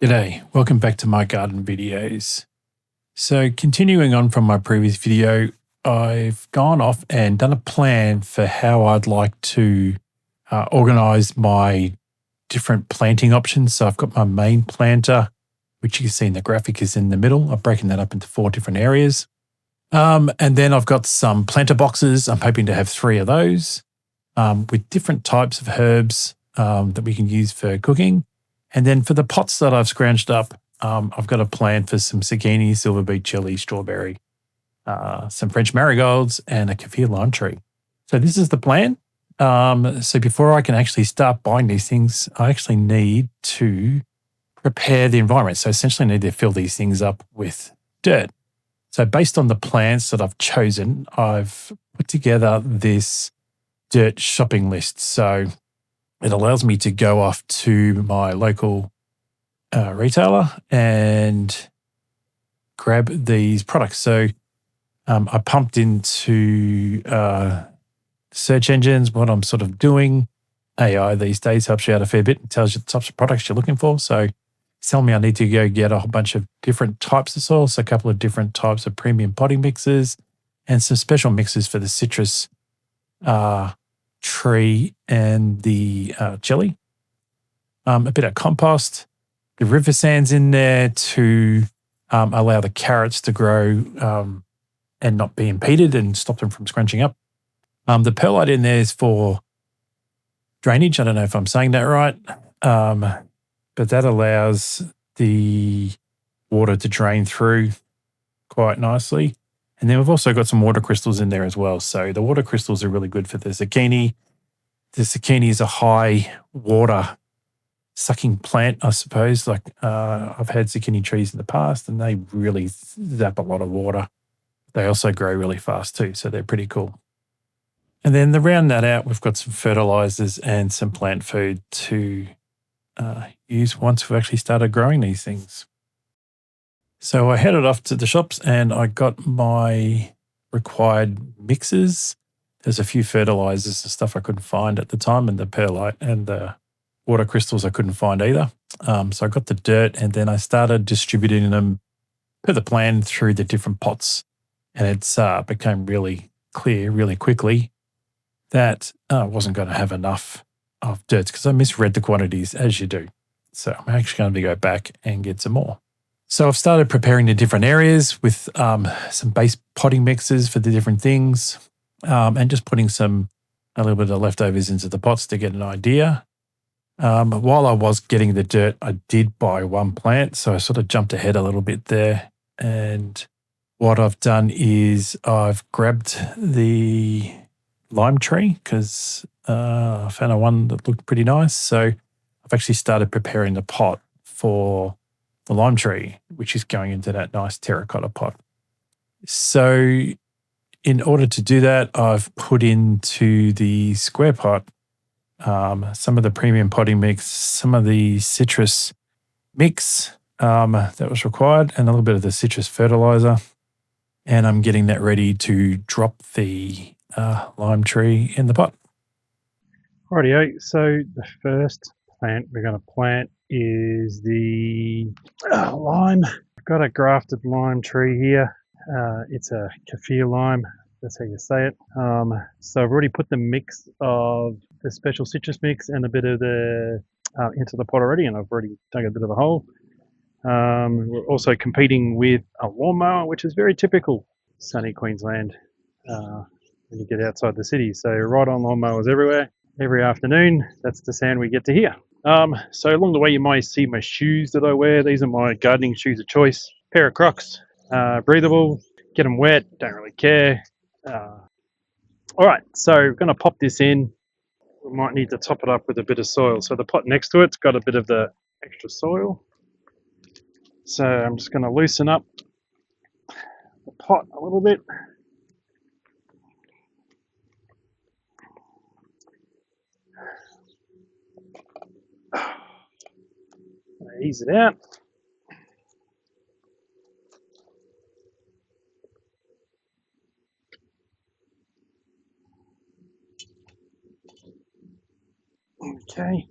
G'day, welcome back to my garden videos. So continuing on from my previous video, I've gone off and done a plan for how I'd like to organise my different planting options. So I've got my main planter, which you can see in the graphic is in the middle. I've broken that up into 4 different areas. And then I've got some planter boxes. I'm hoping to have 3 of those with different types of herbs that we can use for cooking. And then for the pots that I've scrounged up, I've got a plan for some zucchini, silver beet chili, strawberry, some French marigolds, and a Kaffir lime tree. So this is the plan. So before I can actually start buying these things, I actually need to prepare the environment. So essentially I need to fill these things up with dirt. So based on the plants that I've chosen, I've put together this dirt shopping list. So it allows me to go off to my local retailer and grab these products. So I pumped into search engines what I'm sort of doing. AI these days helps you out a fair bit and tells you the types of products you're looking for. So it's telling me I need to go get a whole bunch of different types of soil, so a couple of different types of premium potting mixes and some special mixes for the citrus tree and the chili. A bit of compost, the river sands in there to allow the carrots to grow and not be impeded and stop them from scrunching up. The perlite in there is for drainage. I don't know if I'm saying that right, but that allows the water to drain through quite nicely. And then we've also got some water crystals in there as well. So the water crystals are really good for the zucchini. The zucchini is a high water sucking plant, I suppose. Like I've had zucchini trees in the past and they really zap a lot of water. They also grow really fast too, so they're pretty cool. And then to round that out, we've got some fertilizers and some plant food to use once we've actually started growing these things. So I headed off to the shops and I got my required mixes. There's a few fertilizers and stuff I couldn't find at the time, and the perlite and the water crystals I couldn't find either. So I got the dirt and then I started distributing them per the plan through the different pots. And it's became really clear really quickly that I wasn't going to have enough of dirt because I misread the quantities as you do. So I'm actually going to go back and get some more. So I've started preparing the different areas with some base potting mixes for the different things and just putting a little bit of leftovers into the pots to get an idea. While I was getting the dirt, I did buy one plant. So I sort of jumped ahead a little bit there. And what I've done is I've grabbed the lime tree because I found one that looked pretty nice. So I've actually started preparing the pot for the lime tree, which is going into that nice terracotta pot. So in order to do that, I've put into the square pot some of the premium potting mix, some of the citrus mix that was required, and a little bit of the citrus fertilizer. And I'm getting that ready to drop the lime tree in the pot. Rightio, so the first plant we're going to plant is the lime. I've got a grafted lime tree here. It's a Kaffir lime, that's how you say it. So I've already put the mix of the special citrus mix and a bit of the into the pot already, and I've already dug a bit of a hole. We're also competing with a lawnmower, which is very typical sunny Queensland when you get outside the city. So ride-on lawnmowers everywhere. Every afternoon, that's the sound we get to hear. So along the way, you might see my shoes that I wear. These are my gardening shoes of choice. Pair of Crocs, breathable, get them wet, don't really care. All right, so we're going to pop this in. We might need to top it up with a bit of soil. So the pot next to it's got a bit of the extra soil. So I'm just going to loosen up the pot a little bit. Ease it out. Okay.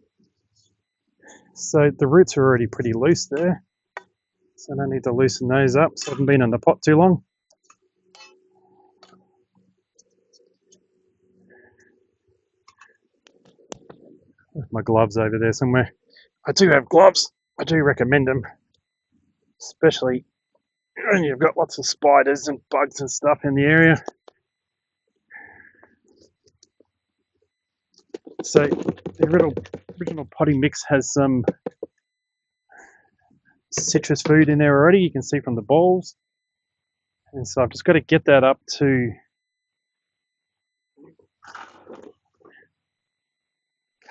So the roots are already pretty loose there, so I don't need to loosen those up, so I haven't been in the pot too long. With my gloves over there somewhere. I do have gloves. I do recommend them, especially when you've got lots of spiders and bugs and stuff in the area. So the original potting mix has some citrus food in there already, you can see from the balls. And so I've just got to get that up to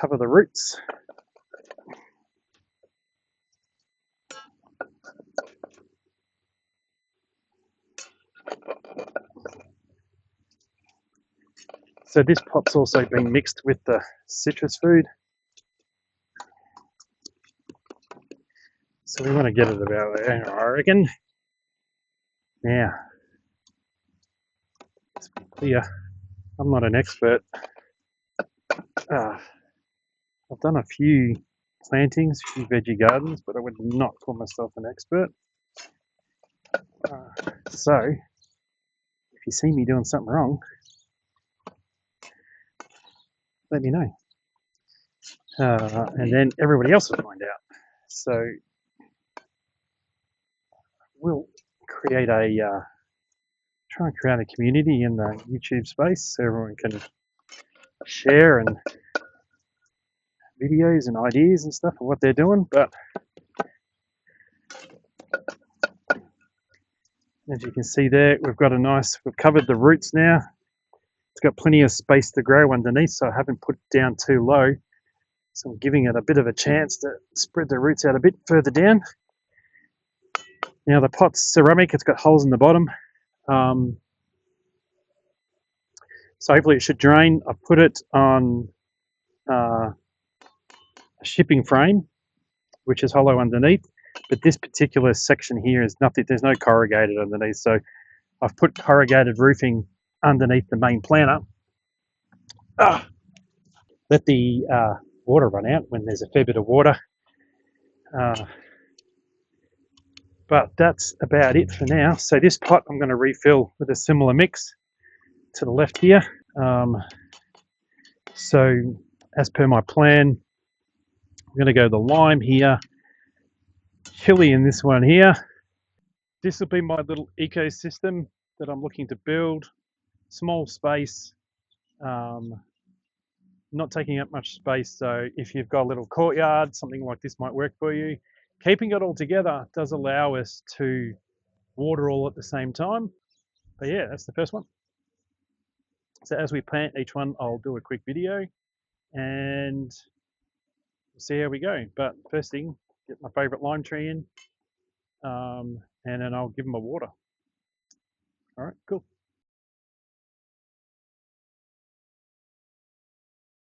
cover the roots. So this pot's also been mixed with the citrus food. So we want to get it about there, I reckon. Now, let's be clear, I'm not an expert. I've done a few plantings, a few veggie gardens, but I would not call myself an expert. So, if you see me doing something wrong, let me know. And then everybody else will find out. So, we'll try and create a community in the YouTube space so everyone can share and videos and ideas and stuff of what they're doing. But as you can see there, we've covered the roots now. It's got plenty of space to grow underneath, so I haven't put it down too low. So I'm giving it a bit of a chance to spread the roots out a bit further down. Now the pot's ceramic, it's got holes in the bottom. So hopefully it should drain. I've put it on a shipping frame, which is hollow underneath. But this particular section here is nothing, there's no corrugated underneath. So I've put corrugated roofing underneath the main planter. Let the water run out when there's a fair bit of water. But that's about it for now. So this pot I'm going to refill with a similar mix to the left here. So as per my plan, I'm going to go the lime here, chili in this one here. This will be my little ecosystem that I'm looking to build. Small space, not taking up much space. So if you've got a little courtyard, something like this might work for you. Keeping it all together does allow us to water all at the same time. But yeah, that's the first one. So as we plant each one, I'll do a quick video and see how we go. But first thing, get my favorite lime tree in, and then I'll give them a water. All right, cool.